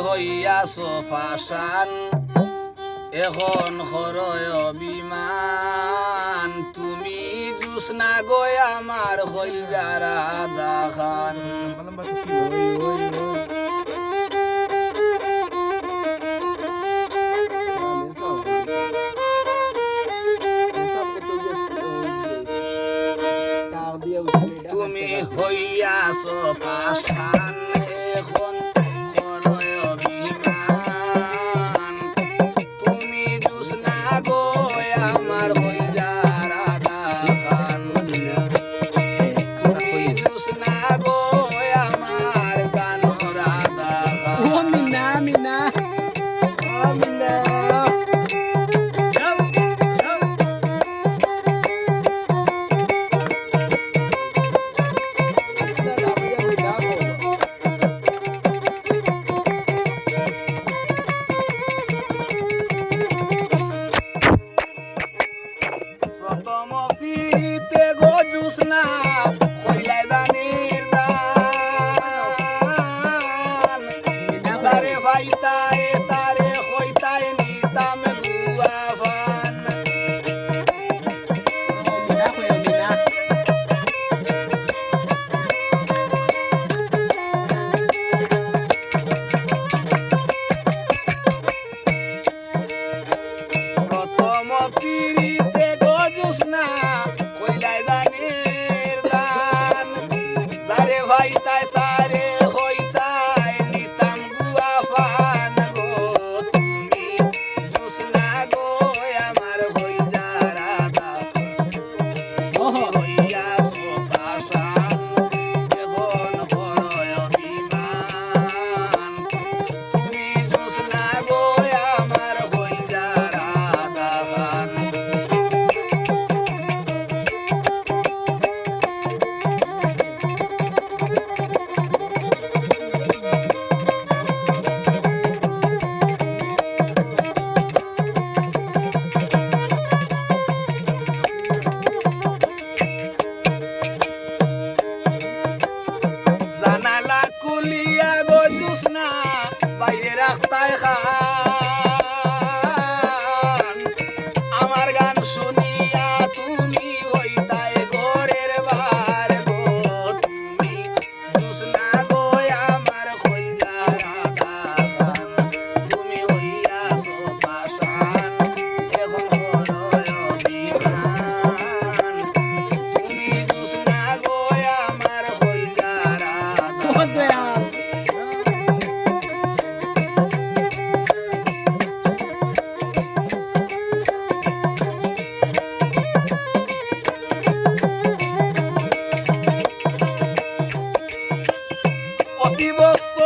হইয়াছ পাশান এখন হরয় অভিমান তুমি জুসনা গয় আমার হইয়ারা দাখান তুমি হইয়াছ পাশান এখন হরয় অভিমান তুমি জুসনা গয় আমার হইয়ারা দাখান তুমি জুসনা গয় আমার গানরা দাখান ও মিনা মিনা ও মিনা প্রথম ফিরিতে গো জুসনা হইলাই রানীর দান তারে ভাইতায় তারে হইতায় নিতাম গুয়া ফান মিনা কই মিনা প্রথম ফিরিতে গো জুসনা হইলাই রানীর দান তারে ভাইতায় তারে হইতায় নিতাম গুয়া ফান গো তুমি জুসনা গো আমার হইয়া রাধা ওহো হইয়াছ পাশান এখন হরয় অভিমান তুমি জুসনা গো আমার হইয়া রাধাবান জানালা কুলিয়া গো জুসনা বাইরে রাখতায় খান আমার গান শুনিয়া তুমি হইতায় ঘরের বার গো তুমি জুসনা গো আমার হইয়া রাধাবান তুমি হইয়াছ পাশান এখন হরয় অভিমান তুমি জুসনা গো আমার হইয়া রাধা ও দয়াল অতিভক্ত